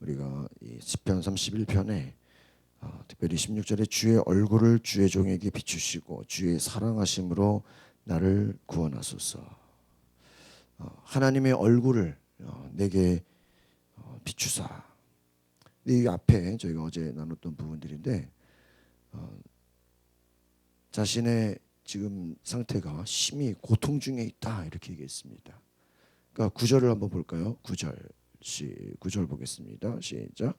우리가 이 시편 31편에 특별히 16절에 주의 얼굴을 주의 종에게 비추시고 주의 사랑하심으로 나를 구원하소서. 하나님의 얼굴을 내게 비추사. 이 앞에 저희가 어제 나눴던 부분들인데 자신의 지금 상태가 심히 고통 중에 있다 이렇게 얘기했습니다. 그러니까 9절을 한번 볼까요? 9절 보겠습니다. 시작.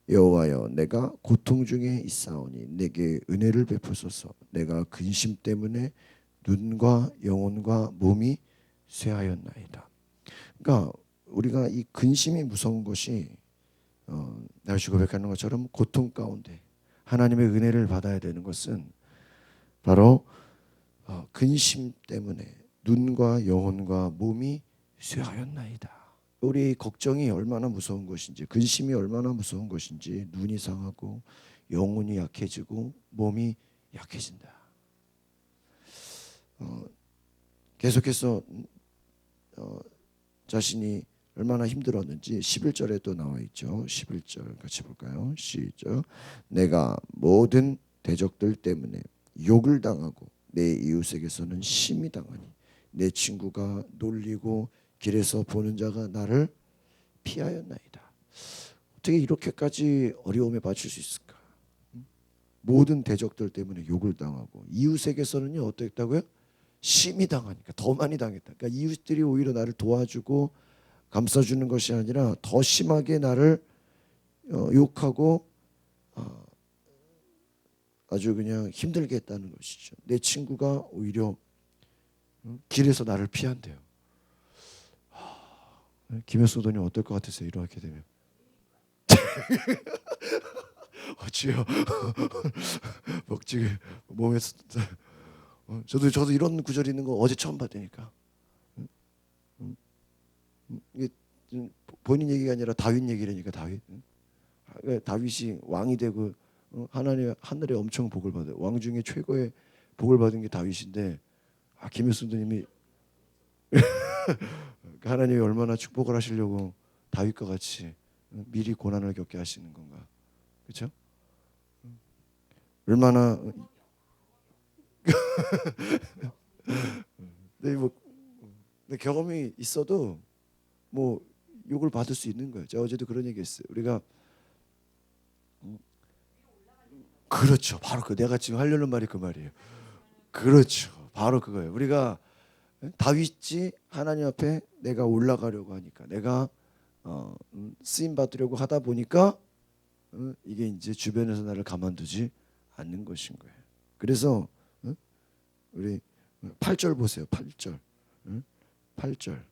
여호와여 내가 고통 중에 있사오니 내게 은혜를 베푸소서. 내가 근심 때문에 눈과 영혼과 몸이 쇠하였나이다. 그러니까 우리가 이 근심이 무서운 것이 날씨 고백하는 것처럼 고통 가운데 하나님의 은혜를 받아야 되는 것은 바로 근심 때문에 눈과 영혼과 몸이 쇠하였나이다. 우리 걱정이 얼마나 무서운 것인지, 근심이 얼마나 무서운 것인지, 눈이 상하고 영혼이 약해지고 몸이 약해진다. 계속해서 자신이 얼마나 힘들었는지 11절에 또 나와 있죠. 11절 같이 볼까요? 시작. 내가 모든 대적들 때문에 욕을 당하고 내 이웃에게서는 심히 당하니 내 친구가 놀리고 길에서 보는 자가 나를 피하였나이다. 어떻게 이렇게까지 어려움에 빠질 수 있을까? 모든 대적들 때문에 욕을 당하고 이웃에게서는요 어떻다고요? 심히 당하니까 더 많이 당했다. 그러니까 이웃들이 오히려 나를 도와주고 감싸주는 것이 아니라 더 심하게 나를 욕하고 아주 그냥 힘들게 했다는 것이죠. 내 친구가 오히려 길에서 나를 피한대요. 김효수도님 어떨 것 같으세요? 이렇게 되면 주여 먹지 몸에서 저도 이런 구절이 있는 거 어제 처음 봤다니까. 이게 본인 얘기가 아니라 다윗 얘기라니까. 다윗이 왕이 되고 하나님 하늘에 엄청 복을 받아요. 왕 중에 최고의 복을 받은 게 다윗인데 김효수도님이 하나님이 얼마나 축복을 하시려고 다윗과 같이 미리 고난을 겪게 하시는 건가, 그렇죠? 얼마나 뭐 경험이 있어도 뭐 욕을 받을 수 있는 거예요. 제가 어제도 그런 얘기했어요. 우리가 그렇죠. 바로 내가 지금 하려는 말이 그 말이에요. 그렇죠. 바로 그거예요. 우리가 다윗이 하나님 앞에 내가 올라가려고 하니까 내가 쓰임 받으려고 하다 보니까 이게 이제 주변에서 나를 가만두지 않는 것인 거예요. 그래서 우리 8절 보세요. 8절. 8절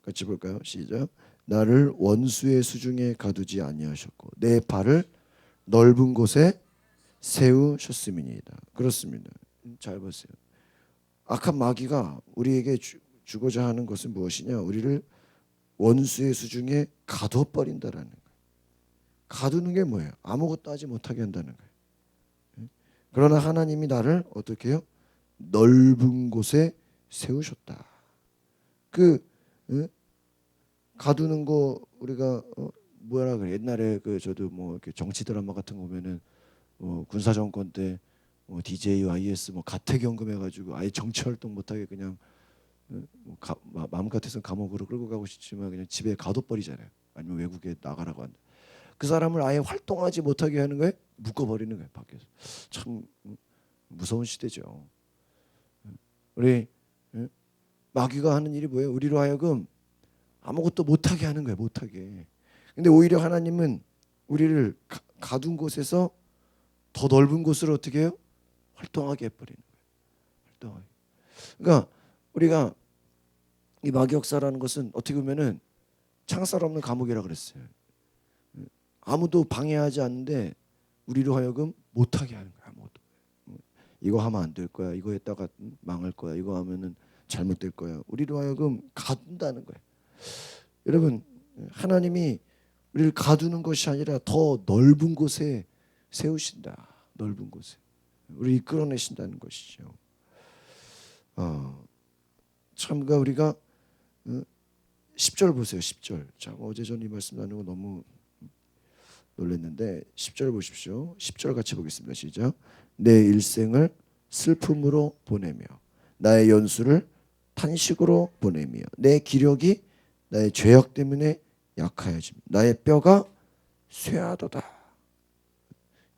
같이 볼까요? 시작. 나를 원수의 수중에 가두지 아니하셨고 내 발을 넓은 곳에 세우셨음이니이다. 그렇습니다. 잘 보세요. 악한 마귀가 우리에게 주고자 하는 것은 무엇이냐? 우리를 원수의 수중에 가둬버린다라는 거예요. 가두는 게 뭐예요? 아무것도 하지 못하게 한다는 거예요. 그러나 하나님이 나를 어떻게 해요? 넓은 곳에 세우셨다. 가두는 거 우리가 뭐라 그래? 옛날에 저도 뭐 이렇게 정치 드라마 같은 거 보면은 군사 정권 때 DJ, YS 가택연금 해가지고 아예 정치 활동 못하게 그냥 마음 같아서는 감옥으로 끌고 가고 싶지만 그냥 집에 가둬버리잖아요. 아니면 외국에 나가라고 한다. 그 사람을 아예 활동하지 못하게 하는 거예요. 묶어버리는 거예요. 밖에서. 참 무서운 시대죠. 우리 마귀가 하는 일이 뭐예요? 우리로 하여금 아무것도 못하게 하는 거예요. 못하게. 근데 오히려 하나님은 우리를 가둔 곳에서 더 넓은 곳으로 어떻게 해요? 활동하게 해버리는 거예요. 활동하게. 그러니까 우리가 이 마귀 역사라는 것은 어떻게 보면은 창살 없는 감옥이라 그랬어요. 아무도 방해하지 않는데 우리로 하여금 못하게 하는 거야. 아무것도. 이거 하면 안 될 거야. 이거 했다가 망할 거야. 이거 하면은 잘못될 거야. 우리로 하여금 가둔다는 거예요. 여러분, 하나님이 우리를 가두는 것이 아니라 더 넓은 곳에 세우신다. 넓은 곳에 우리 이끌어내신다는 것이죠. 참가 우리가 10절 보세요. 10절. 자, 어제 전 이 말씀 나누고 너무 놀랐는데 10절 보십시오. 10절 같이 보겠습니다. 시작. 내 일생을 슬픔으로 보내며 나의 연수를 탄식으로 보내며 내 기력이 나의 죄악 때문에 약하여짐 나의 뼈가 쇠하도다.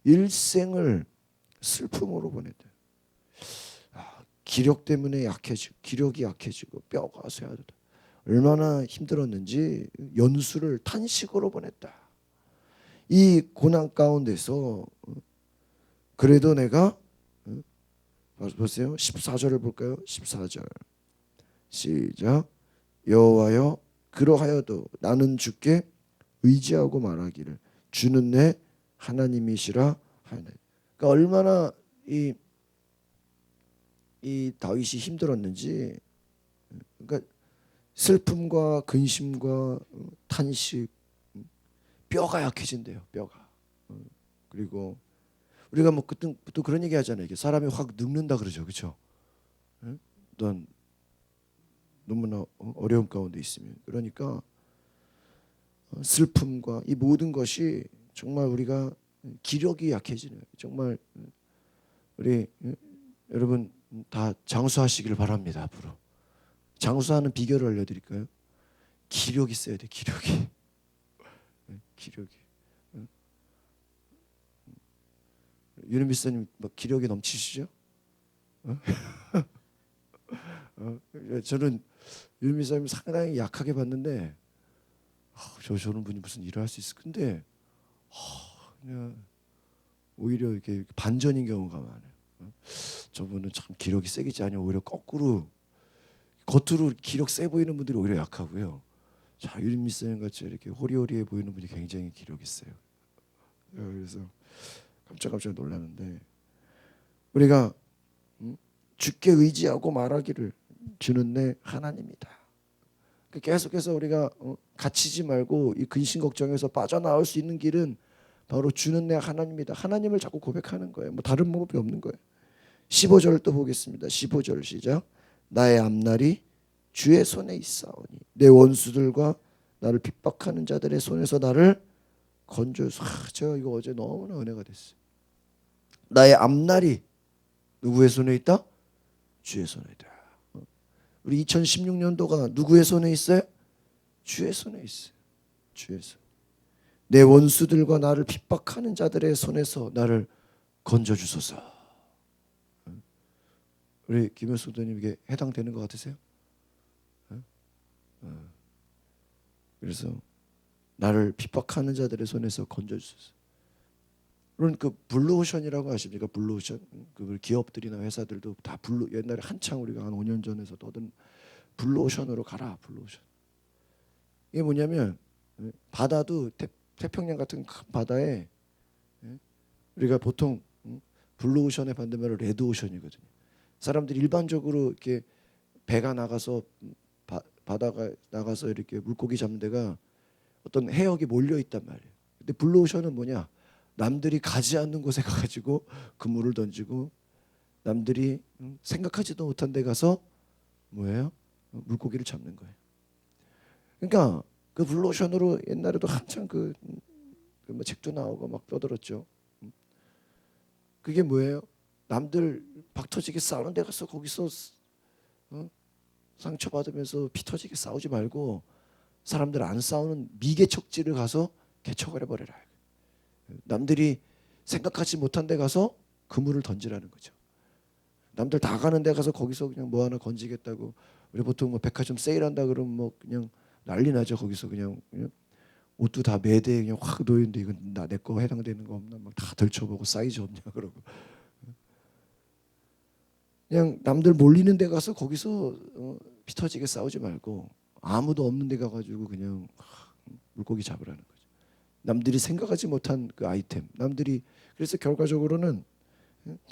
일생을 슬픔으로 보낸다. 기력 때문에 약해지고 기력이 약해지고 뼈가 쇠하도다. 얼마나 힘들었는지 연수를 탄식으로 보냈다. 이 고난 가운데서 그래도 내가 보세요. 14절을 볼까요? 14절 시작. 여호와여 그러하여도 나는 주께 의지하고 말하기를 주는 내 하나님이시라 하네. 그러니까 얼마나 이 다윗이 힘들었는지, 그러니까 슬픔과 근심과 탄식, 뼈가 약해진대요. 뼈가. 그리고 우리가 뭐 그때 또 그런 얘기 하잖아요. 이게 사람이 확 늙는다 그러죠, 그렇죠? 넌 너무나 어려움 가운데 있으면 그러니까 슬픔과 이 모든 것이 정말 우리가 기력이 약해지는 정말 우리 여러분 다 장수하시기를 바랍니다. 앞으로 장수하는 비결을 알려드릴까요? 기력이 있어야 돼. 기력이 기력이 유는 비서님 막 기력이 넘치시죠? 저는 유는 비서님 상당히 약하게 봤는데 저런 분이 무슨 일을 할 수 있을 건데 그냥 오히려 이렇게 반전인 경우가 많아요. 저분은 참 기력이 세겠지 아니면 오히려 거꾸로 겉으로 기력 세 보이는 분들이 오히려 약하고요. 자 유림 미스님 같이 이렇게 호리호리해 보이는 분이 굉장히 기력이 세요. 그래서 깜짝 놀라는데 우리가 주께 의지하고 말하기를 주는 내 하나님이다. 계속해서 우리가 갇히지 말고 이 근심 걱정에서 빠져나올 수 있는 길은 바로 주는 내 하나님이다. 하나님을 자꾸 고백하는 거예요. 뭐 다른 방법이 없는 거예요. 15절 또 보겠습니다. 15절 시작. 나의 앞날이 주의 손에 있사오니 내 원수들과 나를 핍박하는 자들의 손에서 나를 건져서. 제가 이거 어제 너무나 은혜가 됐어요. 나의 앞날이 누구의 손에 있다? 주의 손에 있다. 우리 2016년도가 누구의 손에 있어요? 주의 손에 있어요. 주의 손. 내 원수들과 나를 핍박하는 자들의 손에서 나를 건져주소서. 우리 김효수 도님에게 해당되는 것 같으세요? 그래서 나를 핍박하는 자들의 손에서 건져주소서. 물론 그 블루오션이라고 아십니까? 블루오션. 그 기업들이나 회사들도 다 옛날에 한창 우리가 한 5년 전에서 떠든 블루오션으로 가라. 블루오션. 이게 뭐냐면 바다도 태평양 같은 큰 바다에 우리가 보통 블루오션의 반대말로 레드오션이거든요. 사람들이 일반적으로 이렇게 배가 나가서 바다가 나가서 이렇게 물고기 잡는 데가 어떤 해역이 몰려 있단 말이에요. 근데 블루오션은 뭐냐? 남들이 가지 않는 곳에 가가지고 그물을 던지고 남들이 생각하지도 못한 데 가서 뭐예요? 물고기를 잡는 거예요. 그러니까 그 블루오션으로 옛날에도 한창 뭐 책도 나오고 막 떠들었죠. 그게 뭐예요? 남들 박터지게 싸우는 데 가서 거기서 상처받으면서 피 터지게 싸우지 말고 사람들 안 싸우는 미개척지를 가서 개척을 해버려라. 남들이 생각하지 못한 데 가서 그물을 던지라는 거죠. 남들 다 가는 데 가서 거기서 그냥 뭐 하나 건지겠다고. 우리 보통 뭐 백화점 세일한다 그러면 뭐 그냥 난리 나죠. 거기서 그냥 옷도 다 매대에 그냥 확 놓이는데 이건 내 거 해당되는 거 없나 막 다 들춰보고 사이즈 없냐 그러고. 그냥 남들 몰리는 데 가서 거기서 피 터지게 싸우지 말고 아무도 없는 데 가가지고 그냥 물고기 잡으라는 거죠. 남들이 생각하지 못한 그 아이템. 남들이 그래서 결과적으로는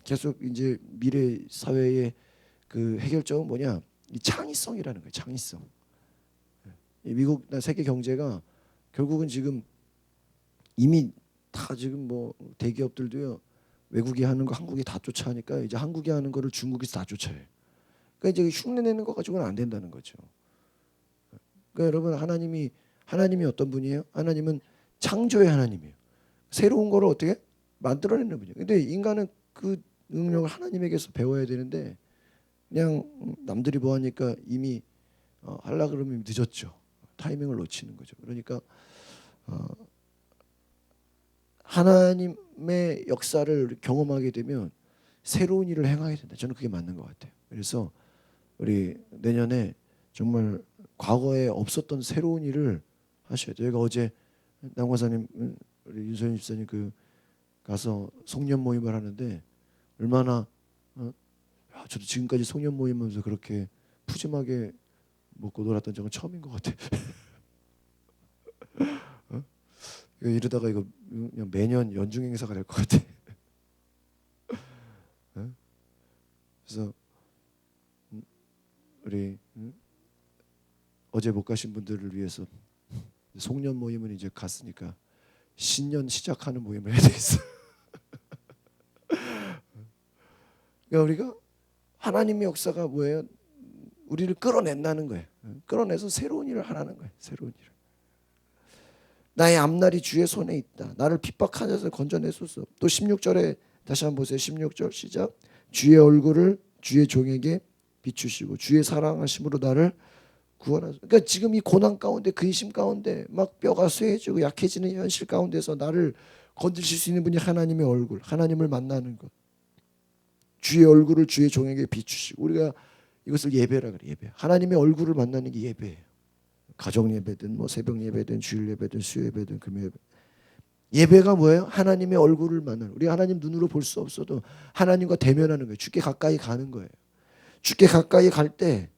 계속 이제 미래 사회의 그 해결점은 뭐냐? 이 창의성이라는 거예요. 창의성. 미국나 세계 경제가 결국은 지금 이미 다 지금 뭐 대기업들도요. 외국이 하는 거 한국이 다 쫓아하니까 이제 한국이 하는 거를 중국에서 다 쫓아해요. 그러니까 이제 흉내내는 거 가지고는 안 된다는 거죠. 그러니까 여러분 하나님이 어떤 분이에요? 하나님은 창조의 하나님이에요. 새로운 거를 어떻게 만들어내는 분이에요. 근데 인간은 그 능력을 하나님에게서 배워야 되는데 그냥 남들이 뭐 하니까 이미 하려 그러면 늦었죠. 타이밍을 놓치는 거죠. 그러니까 어, 하나님의 역사를 경험하게 되면 새로운 일을 행하게 된다. 저는 그게 맞는 것 같아요. 그래서 우리 내년에 정말 과거에 없었던 새로운 일을 하셔야 돼요. 저희가 어제 남과사님, 우리 윤소연 집사님 그 가서 송년 모임을 하는데 얼마나 저도 지금까지 송년 모임하면서 그렇게 푸짐하게 먹고 놀았던 적은 처음인 것 같아요. 어? 이러다가 이거 그냥 매년 연중 행사가 될 것 같아. 어? 그래서 우리 어제 못 가신 분들을 위해서 송년 모임은 이제 갔으니까 신년 시작하는 모임을 해야 되겠어. 그러니까 우리가 하나님의 역사가 뭐예요? 우리를 끌어낸다는 거예요. 끌어내서 새로운 일을 하라는 거예요. 새로운 일을. 나의 앞날이 주의 손에 있다. 나를 핍박하는 자에서 건져내소서. 또 16절에 다시 한번 보세요. 16절 시작. 주의 얼굴을 주의 종에게 비추시고 주의 사랑하심으로 나를 구원하소서. 그러니까 지금 이 고난 가운데 근심 가운데 막 뼈가 쇠해지고 약해지는 현실 가운데서 나를 건드실 수 있는 분이 하나님의 얼굴, 하나님을 만나는 것. 주의 얼굴을 주의 종에게 비추시고 우리가 이것을 예배라 그래. 예배. 하나님의 얼굴을 만나는 게 예배예요. 가정 예배든 뭐 새벽 예배든 주일 예배든 수요 예배든 금요 예배. 예배가 뭐예요? 하나님의 얼굴을 만나는. 우리 하나님 눈으로 볼 수 없어도 하나님과 대면하는 거예요. 주께 가까이 가는 거예요. 주께 가까이 갈 때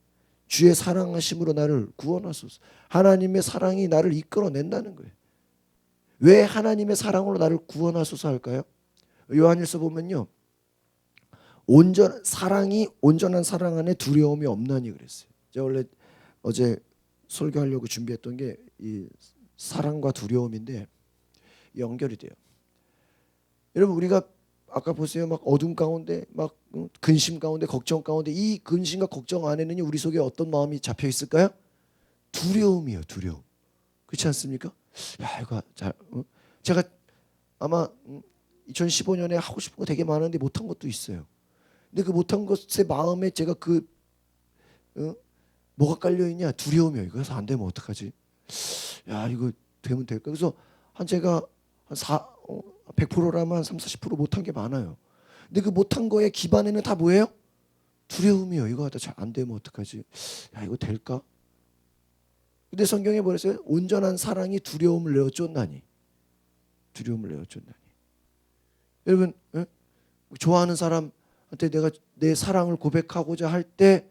주의 사랑하심으로 나를 구원하소서. 하나님의 사랑이 나를 이끌어낸다는 거예요. 왜 하나님의 사랑으로 나를 구원하소서 할까요? 요한일서 보면요. 온전한 사랑 안에 두려움이 없나니 그랬어요. 제가 원래 어제 설교하려고 준비했던 게 이 사랑과 두려움인데 연결이 돼요. 여러분 우리가 아까 보세요. 막 어둠 가운데 막 근심 가운데 걱정 가운데 이 근심과 걱정 안에는 우리 속에 어떤 마음이 잡혀 있을까요? 두려움이에요. 두려움. 그렇지 않습니까? 야 이거 제가 아마 2015년에 하고 싶은 거 되게 많은데 못한 것도 있어요. 근데 그 못한 것의 마음에 제가 뭐가 깔려 있냐? 두려움이에요. 그래서 안 되면 어떡하지? 야 이거 되면 될까? 그래서 제가 한 100%라면 한 30-40% 못한 게 많아요. 근데 그 못한 거에 기반에는 다 뭐예요? 두려움이에요. 이거 하다 잘 안 되면 어떡하지? 야 이거 될까? 근데 성경에 뭐랬어요? 온전한 사랑이 두려움을 내어 쫓나니. 두려움을 내어 쫓나니. 여러분 좋아하는 사람한테 내가 내 사랑을 고백하고자 할 때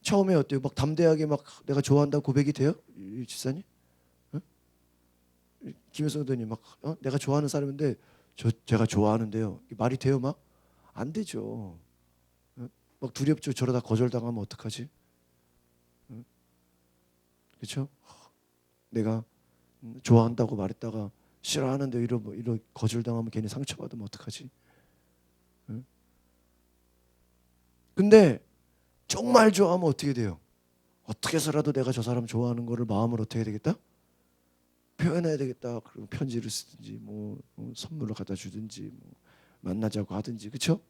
처음에 어때요? 막 담대하게 막 내가 좋아한다고 고백이 돼요? 지사님? 김효성 의원님 막 내가 좋아하는 사람인데 제가 좋아하는데요. 말이 돼요 막? 안 되죠. 막 두렵죠. 저러다 거절당하면 어떡하지? 그렇죠? 내가 좋아한다고 말했다가 싫어하는데 이러 거절당하면 괜히 상처받으면 어떡하지? 근데 정말 좋아하면 어떻게 돼요? 어떻게 해서라도 내가 저 사람 좋아하는 거를 마음으로 어떻게 해야 되겠다? 표현해야 되겠다. 그리고 편지를 쓰든지 뭐 선물을 갖다 주든지 뭐 만나자고 하든지 그렇죠?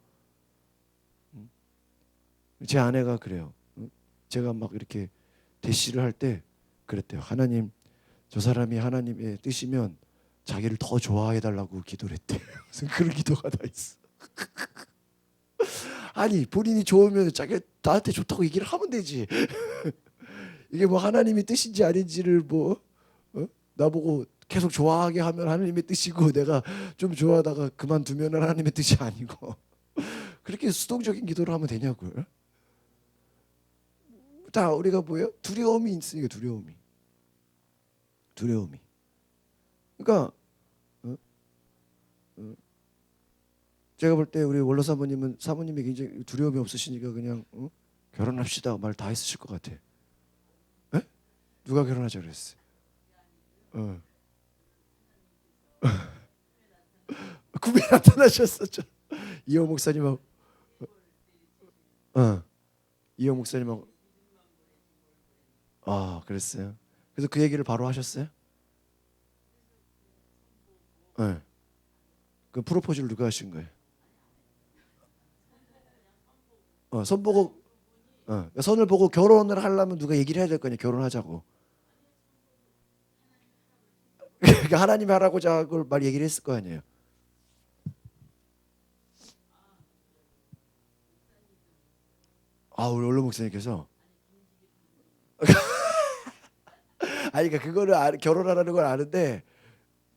제 아내가 그래요. 제가 막 이렇게 대시를 할 때 그랬대요. 하나님 저 사람이 하나님의 뜻이면 자기를 더 좋아해 달라고 기도를 했대요. 무슨 그런 기도가 다 있어. 아니 본인이 좋으면 자기 나한테 좋다고 얘기를 하면 되지. 이게 뭐 하나님의 뜻인지 아닌지를 뭐 나보고 계속 좋아하게 하면 하나님의 뜻이고 내가 좀 좋아하다가 그만두면 하나님의 뜻이 아니고 그렇게 수동적인 기도를 하면 되냐고요. 다 우리가 뭐예요? 두려움이 있으니까 두려움이. 그러니까 제가 볼 때 우리 원로 사모님이 굉장히 두려움이 없으시니까 그냥 결혼합시다 말 다 했으실 것 같아. 에? 누가 결혼하자 그랬어? 어. 꿈에 나타나셨었죠. 이호 목사님하고 이호 목사님하고 그랬어요. 그래서 그 얘기를 바로 하셨어요? 네. 그 프로포즈를 누가 하신 거예요? 선 보고 선을 보고 결혼을 하려면 누가 얘기를 해야 될 거 아니에요. 결혼하자고. 그러니까 하나님이 하라고자 그걸 말 얘기를 했을 거 아니에요. 우리 원로 목사님께서 아니 그러니까 그거를 결혼하라는 걸 아는데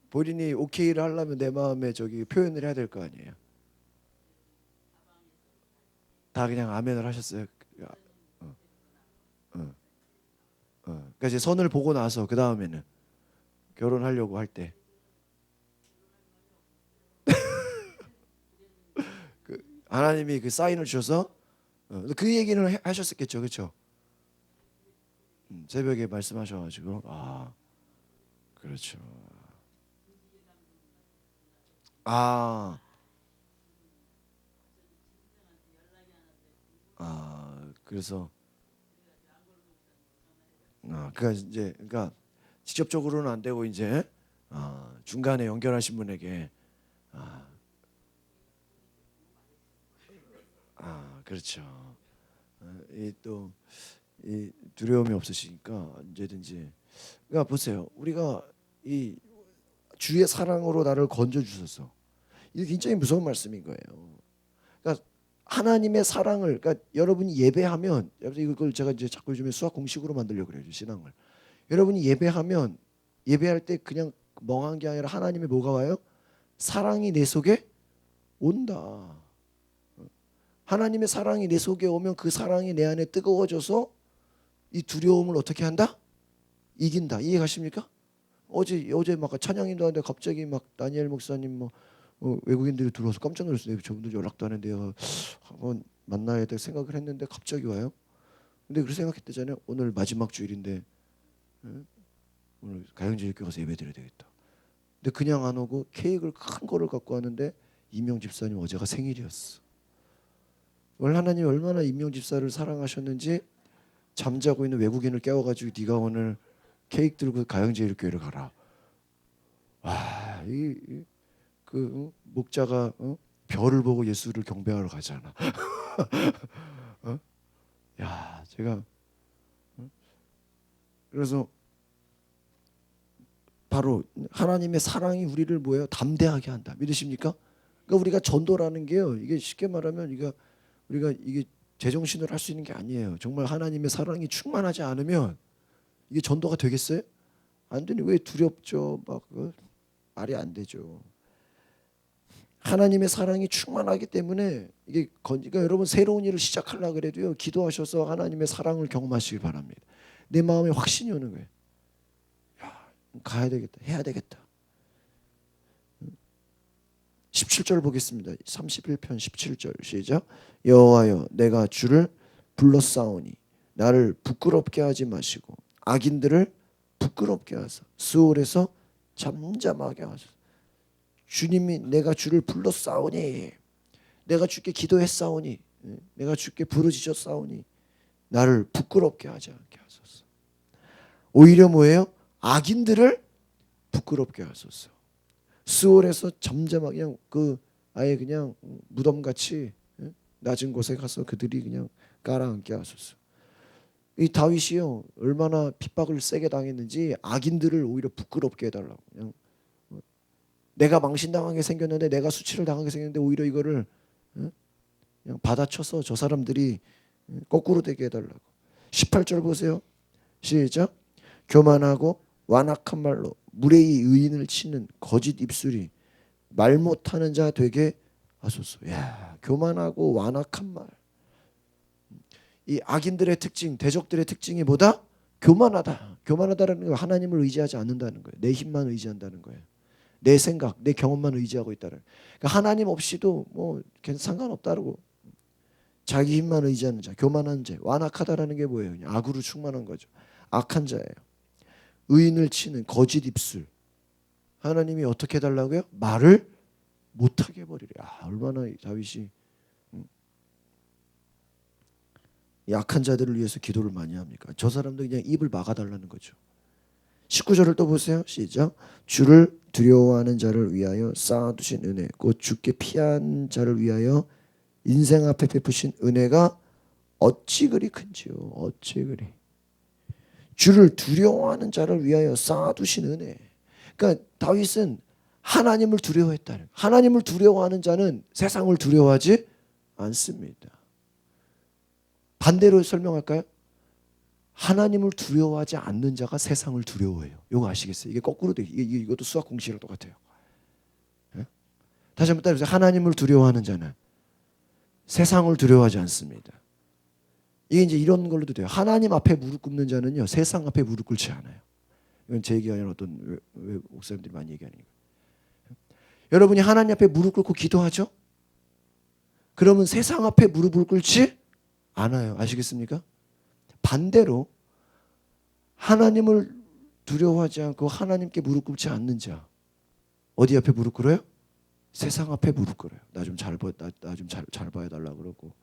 본인이 오케이를 하려면 내 마음에 저기 표현을 해야 될 거 아니에요. 다 그냥 아멘을 하셨어요. 어, 어, 그러니까 이제 선을 보고 나서 그 다음에는 결혼하려고 할 때 하나님이 그 사인을 주셔서 그 얘기는 하셨었겠죠, 그렇죠? 새벽에 말씀하셔가지고 그렇죠. 아, 그래서 그러니까 이제 그러니까 직접적으로는 안 되고 이제 중간에 연결하신 분에게 아, 그렇죠. 이 두려움이 없으시니까 언제든지 그러니까 보세요. 우리가 이 주의 사랑으로 나를 건져 주셔서 이게 굉장히 무서운 말씀인 거예요. 그러니까 하나님의 사랑을 그러니까 여러분이 예배하면 이걸 제가 이제 자꾸 요즘에 수학 공식으로 만들려고 그래요. 신앙을. 여러분이 예배하면 예배할 때 그냥 멍한 게 아니라 하나님의 뭐가 와요? 사랑이 내 속에 온다. 하나님의 사랑이 내 속에 오면 그 사랑이 내 안에 뜨거워져서 이 두려움을 어떻게 한다? 이긴다. 이해 가십니까? 어제 막 찬양인도 하는데 갑자기 막 다니엘 목사님 뭐 외국인들이 들어와서 깜짝 놀랐어요. 저분들 연락도 안 했는데 한번 만나야 될 생각을 했는데 갑자기 와요. 근데 그렇게 생각했대잖아요. 오늘 마지막 주일인데 오늘 가영제일교회 가서 예배드려야 되겠다. 근데 그냥 안 오고 케이크를 큰 거를 갖고 왔는데 임영 집사님 어제가 생일이었어. 오늘 하나님이 얼마나 임영 집사를 사랑하셨는지 잠자고 있는 외국인을 깨워가지고 네가 오늘 케이크 들고 가영제일교회를 가라. 그 목자가 별을 보고 예수를 경배하러 가잖아. 야, 제가 그래서 바로 하나님의 사랑이 우리를 뭐예요? 담대하게 한다. 믿으십니까? 그러니까 우리가 전도라는 게요. 이게 쉽게 말하면 우리가 이게 제정신으로 할 수 있는 게 아니에요. 정말 하나님의 사랑이 충만하지 않으면 이게 전도가 되겠어요? 안 되니 왜 두렵죠? 막 말이 안 되죠. 하나님의 사랑이 충만하기 때문에 이게 그러니까 여러분 새로운 일을 시작하려고 그래도요. 기도하셔서 하나님의 사랑을 경험하시길 바랍니다. 내 마음에 확신이 오는 거예요. 야, 가야 되겠다. 해야 되겠다. 17절 보겠습니다. 31편 17절 시작. 여호와여 내가 주를 불렀사오니 나를 부끄럽게 하지 마시고 악인들을 부끄럽게 하사 수월에서 잠잠하게 하소서. 주님이 내가 주를 불렀사오니 내가 주께 기도했사오니 내가 주께 부르짖었사오니 나를 부끄럽게 하지 않게 하소서. 오히려 뭐예요? 악인들을 부끄럽게 하소서. 수월에서 잠잠하게 그냥 아예 그냥 무덤같이 낮은 곳에 가서 그들이 그냥 깔아앉게 하소서. 이 다윗이요 얼마나 핍박을 세게 당했는지 악인들을 오히려 부끄럽게 해달라고. 그냥 내가 망신당하게 생겼는데 내가 수치를 당하게 생겼는데 오히려 이거를 그냥 받아쳐서 저 사람들이 거꾸로 되게 해달라고. 18절 보세요. 시작. 교만하고 완악한 말로 무례히 의인을 치는 거짓 입술이 말 못하는 자 되게 하소서. 야, 교만하고 완악한 말. 이 악인들의 특징, 대적들의 특징이 뭐다? 교만하다. 교만하다라는 건 하나님을 의지하지 않는다는 거예요. 내 힘만 의지한다는 거예요. 내 생각, 내 경험만 의지하고 있다는. 그러니까 하나님 없이도 뭐 상관없다고. 자기 힘만 의지하는 자, 교만한 자, 완악하다라는 게 뭐예요? 그냥 악으로 충만한 거죠. 악한 자예요. 의인을 치는 거짓 입술. 하나님이 어떻게 해달라고요? 말을 못하게 해버리래. 얼마나 다윗이 약한 자들을 위해서 기도를 많이 합니까? 저 사람도 그냥 입을 막아달라는 거죠. 19절을 또 보세요. 시작. 주를 두려워하는 자를 위하여 쌓아두신 은혜, 곧 주께 피한 자를 위하여 인생 앞에 베푸신 은혜가 어찌 그리 큰지요. 어찌 그리. 주를 두려워하는 자를 위하여 쌓아두신 은혜. 그러니까 다윗은 하나님을 두려워했다는. 하나님을 두려워하는 자는 세상을 두려워하지 않습니다. 반대로 설명할까요? 하나님을 두려워하지 않는 자가 세상을 두려워해요. 이거 아시겠어요? 이게 거꾸로 돼. 이것도 수학 공식이랑 똑같아요. 네? 다시 한번 따라해보세요. 하나님을 두려워하는 자는 세상을 두려워하지 않습니다. 이게 이제 이런 걸로도 돼요. 하나님 앞에 무릎 꿇는 자는요, 세상 앞에 무릎 꿇지 않아요. 이건 제 얘기가 아니라 어떤 목사님들이 많이 얘기하는 거예요. 여러분이 하나님 앞에 무릎 꿇고 기도하죠? 그러면 세상 앞에 무릎을 꿇지 않아요. 아시겠습니까? 반대로 하나님을 두려워하지 않고 하나님께 무릎 꿇지 않는 자, 어디 앞에 무릎 꿇어요? 세상 앞에 무릎 꿇어요. 나 좀 잘 봐야 달라 그러고,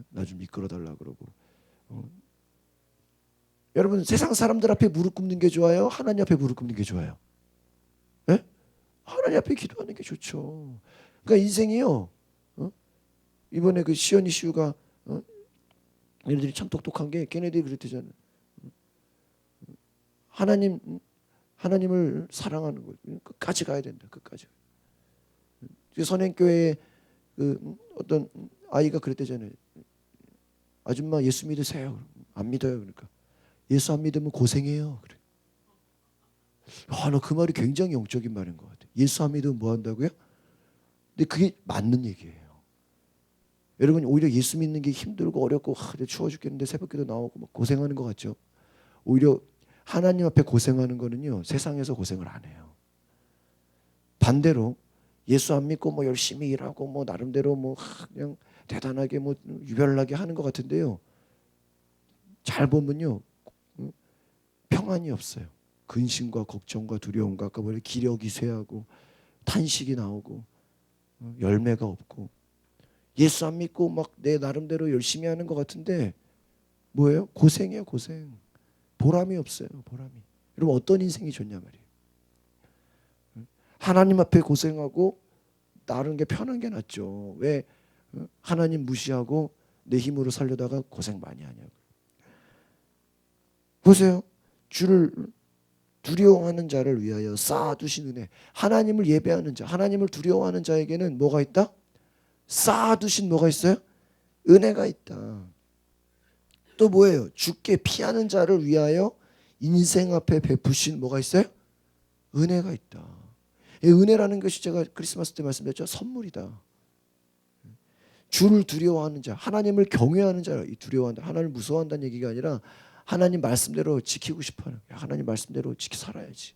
나 좀 이끌어 달라 그러고. 여러분, 세상 사람들 앞에 무릎 꿇는 게 좋아요? 하나님 앞에 무릎 꿇는 게 좋아요? 네? 하나님 앞에 기도하는 게 좋죠. 그러니까 인생이요. 이번에 그 시연이 시우가 얘네들이 참 똑똑한 게 걔네들이 그랬대잖아요. 하나님을 사랑하는 거예요. 끝까지 가야 된다. 끝까지. 선행교회에 그 어떤 아이가 그랬대잖아요. 아줌마 예수 믿으세요. 안 믿어요. 그러니까 예수 안 믿으면 고생해요. 그래. 나 그 말이 굉장히 영적인 말인 것 같아요. 예수 안 믿으면 뭐 한다고요? 근데 그게 맞는 얘기예요. 여러분, 오히려 예수 믿는 게 힘들고 어렵고 추워 죽겠는데 새벽기도 나오고 막 고생하는 것 같죠. 오히려 하나님 앞에 고생하는 거는요, 세상에서 고생을 안 해요. 반대로 예수 안 믿고 뭐 열심히 일하고 뭐 나름대로 뭐 그냥 대단하게 뭐 유별나게 하는 것 같은데요, 잘 보면요, 평안이 없어요. 근심과 걱정과 두려움과 아까 보니 기력이 쇠하고 탄식이 나오고 열매가 없고, 예수 안 믿고 막 내 나름대로 열심히 하는 것 같은데 뭐예요? 고생이에요. 고생. 보람이 없어요. 보람이. 여러분, 어떤 인생이 좋냐 말이에요. 하나님 앞에 고생하고 다른 게 편한 게 낫죠. 왜 하나님 무시하고 내 힘으로 살려다가 고생 많이 하냐고. 보세요. 주를 두려워하는 자를 위하여 쌓아두신 은혜. 하나님을 예배하는 자, 하나님을 두려워하는 자에게는 뭐가 있다? 쌓아두신 뭐가 있어요? 은혜가 있다. 또 뭐예요? 주께 피하는 자를 위하여 인생 앞에 베푸신 뭐가 있어요? 은혜가 있다. 이 은혜라는 것이 제가 크리스마스 때 말씀드렸죠. 선물이다. 주를 두려워하는 자, 하나님을 경외하는 자, 이 두려워한다. 하나님을 무서워한다는 얘기가 아니라 하나님 말씀대로 지키고 싶어하는. 하나님 말씀대로 지켜 살아야지.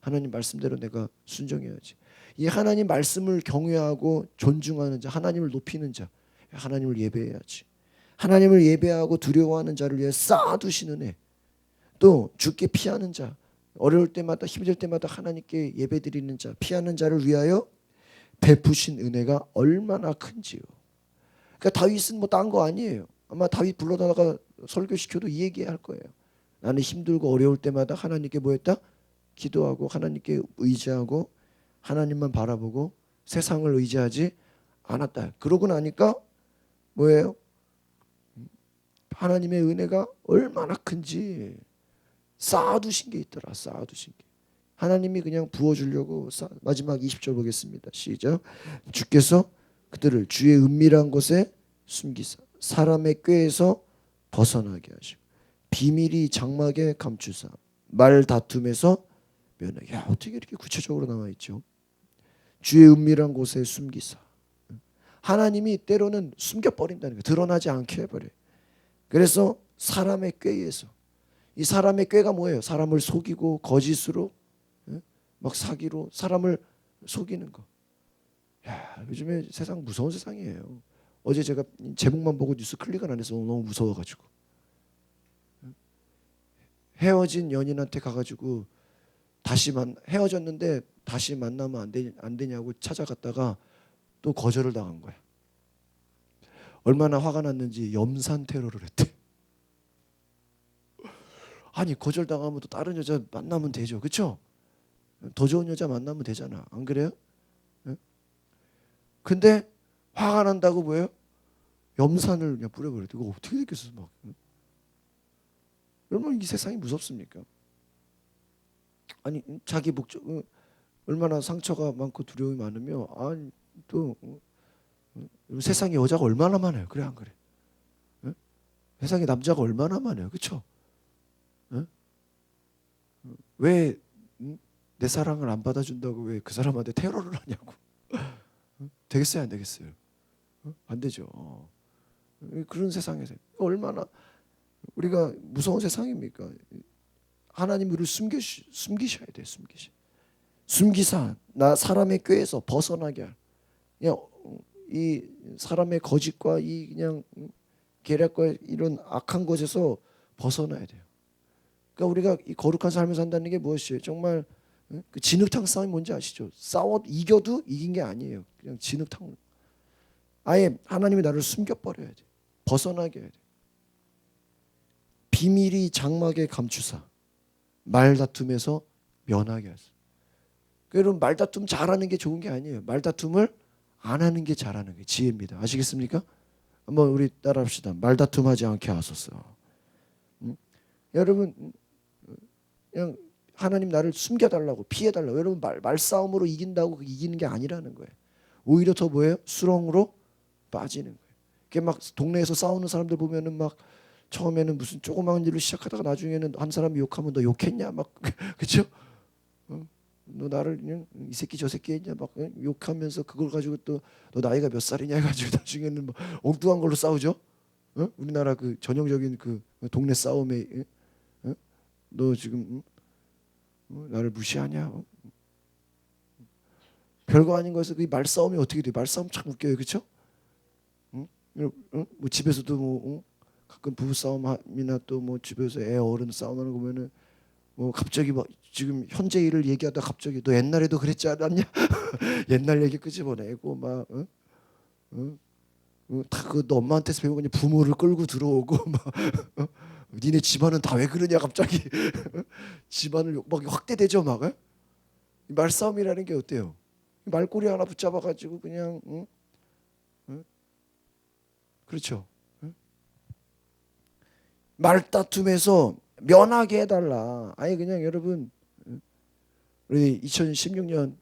하나님 말씀대로 내가 순종해야지. 이 하나님 말씀을 경외하고 존중하는 자, 하나님을 높이는 자, 하나님을 예배해야지. 하나님을 예배하고 두려워하는 자를 위해 쌓아두신 은혜. 또 주께 피하는 자, 어려울 때마다 힘들 때마다 하나님께 예배드리는 자, 피하는 자를 위하여 베푸신 은혜가 얼마나 큰지요. 그러니까 다윗은 뭐 딴 거 아니에요. 아마 다윗 불러다가 설교시켜도 이 얘기할 거예요. 나는 힘들고 어려울 때마다 하나님께 뭐 했다? 기도하고 하나님께 의지하고 하나님만 바라보고 세상을 의지하지 않았다. 그러고 나니까 뭐예요? 하나님의 은혜가 얼마나 큰지 쌓아두신 게 있더라. 쌓아두신 게. 하나님이 그냥 부어주려고 마지막 20절 보겠습니다. 시작. 주께서 그들을 주의 은밀한 곳에 숨기사 사람의 꾀에서 벗어나게 하시고 비밀이 장막에 감추사 말 다툼에서 면하게. 어떻게 이렇게 구체적으로 나와 있죠? 주의 은밀한 곳에 숨기사. 하나님이 때로는 숨겨버린다는 거예요. 드러나지 않게 해버려요. 그래서 사람의 꾀에서. 이 사람의 꾀가 뭐예요? 사람을 속이고 거짓으로 막 사기로 사람을 속이는 거. 야, 요즘에 세상 무서운 세상이에요. 어제 제가 제목만 보고 뉴스 클릭을 안 해서 너무 무서워가지고 헤어진 연인한테 가가지고 헤어졌는데 다시 만나면 안 되냐고 찾아갔다가 또 거절을 당한 거야. 얼마나 화가 났는지 염산 테러를 했대. 아니 거절당하면 또 다른 여자 만나면 되죠, 그렇죠? 더 좋은 여자 만나면 되잖아, 안 그래요? 예? 근데 화가 난다고 뭐예요? 염산을 그냥 뿌려버려. 이거 어떻게 됐겠어, 막. 여러분 이 세상이 무섭습니까? 아니 자기 목적 얼마나 상처가 많고 두려움이 많으며 아니 또 세상에 여자가 얼마나 많아요, 그래 안 그래? 예? 세상에 남자가 얼마나 많아요, 그렇죠? 왜 내 사랑을 안 받아준다고 왜 그 사람한테 테러를 하냐고. 되겠어요 안 되겠어요? 안 되죠. 그런 세상에서 얼마나 우리가 무서운 세상입니까? 하나님 우리를 숨기셔야 돼요. 숨기사 나 사람의 꾀에서 벗어나게 할 그냥 이 사람의 거짓과 이 그냥 계략과 이런 악한 것에서 벗어나야 돼요. 그러니까 우리가 이 거룩한 삶을 산다는 게 무엇이에요? 정말 그 진흙탕 싸움이 뭔지 아시죠? 싸워 이겨도 이긴 게 아니에요. 그냥 진흙탕. 아예 하나님이 나를 숨겨버려야 돼. 벗어나게 해야 돼. 비밀이 장막에 감추사 말다툼에서 면하게 하소서. 여러분 말다툼 잘하는 게 좋은 게 아니에요. 말다툼을 안 하는 게 잘하는 게 지혜입니다. 아시겠습니까? 한번 우리 따라합시다. 말다툼하지 않게 하소서. 여러분 그냥 하나님 나를 숨겨달라고 피해달라고. 여러분 말싸움으로 이긴다고 이기는 게 아니라는 거예요. 오히려 더 뭐예요? 수렁으로 빠지는 거예요. 그게 막 동네에서 싸우는 사람들 보면은 막 처음에는 무슨 조그마한 일로 시작하다가 나중에는 한 사람이 욕하면 너 욕했냐 막 그렇죠? 너 나를 그냥 이 새끼 저 새끼 했냐 막 욕하면서 그걸 가지고 또 너 나이가 몇 살이냐 해가지고 나중에는 뭐 엉뚱한 걸로 싸우죠. 우리나라 그 전형적인 그 동네 싸움에 너 지금 나를 무시하냐? 별거 아닌 거에서 그 말싸움이 어떻게 돼? 말싸움 참 웃겨요, 그렇죠? 뭐 집에서도 뭐 가끔 부부 싸움이나 또 뭐 집에서 애 어른 싸움하는 거 보면은 뭐 갑자기 막 지금 현재 일을 얘기하다 갑자기 너 옛날에도 그랬지 않았냐? 옛날 얘기 끄집어내고 막 다그 너 엄마한테서 배운 거냐? 부모를 끌고 들어오고 막 니네 집안은 다 왜 그러냐 갑자기 집안을 막 확대되죠 막. 말싸움이라는 게 어때요? 말꼬리 하나 붙잡아가지고 그냥 그렇죠. 말다툼에서 면하게 해달라. 아니 그냥 여러분 우리 2016년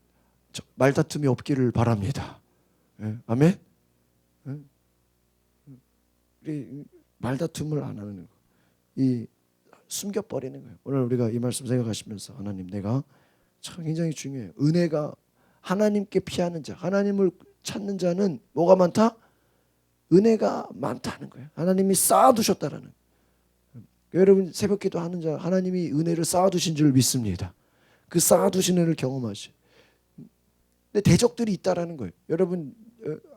말다툼이 없기를 바랍니다. 아멘. 우리 말다툼을 안 하는 거, 이 숨겨버리는 거예요. 오늘 우리가 이 말씀 생각하시면서 하나님 내가 참 굉장히 중요해요. 은혜가 하나님께 피하는 자, 하나님을 찾는 자는 뭐가 많다? 은혜가 많다는 거예요. 하나님이 쌓아두셨다라는 거예요. 여러분 새벽기도 하는 자 하나님이 은혜를 쌓아두신 줄 믿습니다. 그 쌓아두신 은혜를 경험하시. 근데 대적들이 있다라는 거예요. 여러분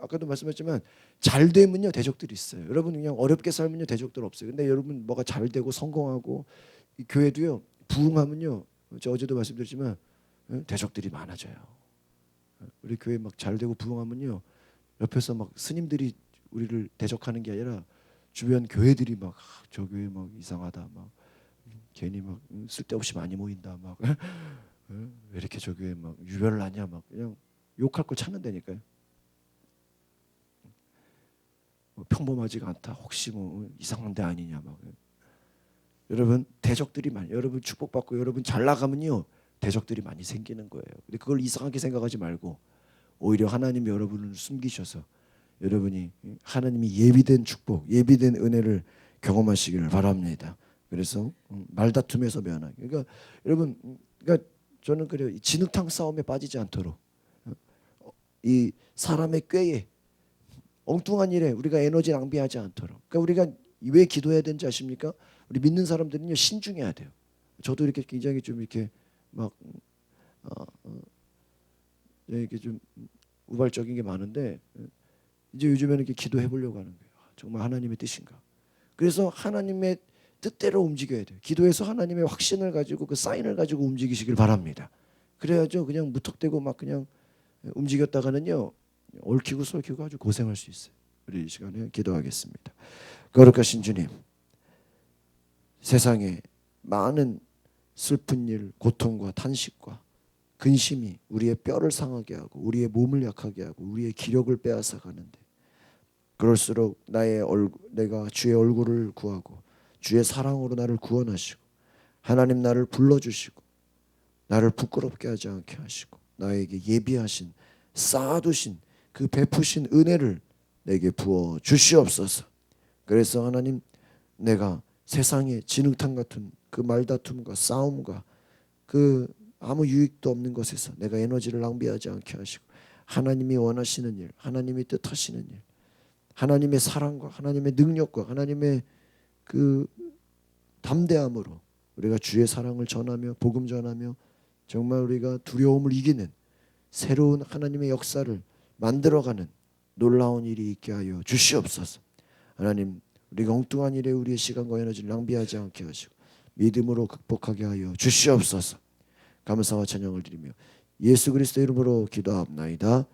아까도 말씀했지만 잘 되면요 대적들이 있어요. 여러분 그냥 어렵게 살면요 대적들 없어요. 근데 여러분 뭐가 잘 되고 성공하고 이 교회도요 부흥하면요 저 어제도 말씀드렸지만 대적들이 많아져요. 우리 교회 막 잘 되고 부흥하면요 옆에서 막 스님들이 우리를 대적하는 게 아니라 주변 교회들이 막 저 교회 막 이상하다 막 괜히 막 쓸데없이 많이 모인다 막 왜 이렇게 저 교회 막 유별나냐 막 그냥 욕할 거 찾는다니까요. 평범하지가 않다. 혹시 뭐 이상한 데 아니냐 막. 여러분 대적들이 많이. 여러분 축복받고 여러분 잘 나가면요 대적들이 많이 생기는 거예요. 근데 그걸 이상하게 생각하지 말고 오히려 하나님이 여러분을 숨기셔서 여러분이 하나님이 예비된 축복, 예비된 은혜를 경험하시기를 바랍니다. 그래서 말다툼에서 면하기. 그러니까 여러분, 그러니까 저는 그래요. 진흙탕 싸움에 빠지지 않도록 이 사람의 꾀에 엉뚱한 일에 우리가 에너지 낭비하지 않도록. 그러니까 우리가 왜 기도해야 되는지 아십니까? 우리 믿는 사람들은요 신중해야 돼요. 저도 이렇게 굉장히 좀 이렇게 막 이렇게 좀 우발적인 게 많은데 이제 요즘에는 이렇게 기도해 보려고 하는 거예요. 정말 하나님의 뜻인가? 그래서 하나님의 뜻대로 움직여야 돼요. 기도해서 하나님의 확신을 가지고 그 사인을 가지고 움직이시길 바랍니다. 그래야죠. 그냥 무턱대고 막 그냥 움직였다가는요 얽히고 설키고 아주 고생할 수 있어요. 우리 이 시간에 기도하겠습니다. 거룩하신 주님, 세상에 많은 슬픈 일, 고통과 탄식과 근심이 우리의 뼈를 상하게 하고 우리의 몸을 약하게 하고 우리의 기력을 빼앗아 가는데, 그럴수록 내가 주의 얼굴을 구하고 주의 사랑으로 나를 구원하시고 하나님 나를 불러주시고 나를 부끄럽게 하지 않게 하시고 나에게 예비하신 쌓아두신 그 베푸신 은혜를 내게 부어 주시옵소서. 그래서 하나님, 내가 세상의 진흙탕 같은 그 말다툼과 싸움과 그 아무 유익도 없는 것에서 내가 에너지를 낭비하지 않게 하시고 하나님이 원하시는 일, 하나님이 뜻하시는 일, 하나님의 사랑과 하나님의 능력과 하나님의 그 담대함으로 우리가 주의 사랑을 전하며 복음 전하며 정말 우리가 두려움을 이기는 새로운 하나님의 역사를 만들어가는 놀라운 일이 있게 하여 주시옵소서. 하나님, 우리가 엉뚱한 일에 우리의 시간과 에너지를 낭비하지 않게 하시고 믿음으로 극복하게 하여 주시옵소서. 감사와 찬양을 드리며 예수 그리스도 이름으로 기도합나이다.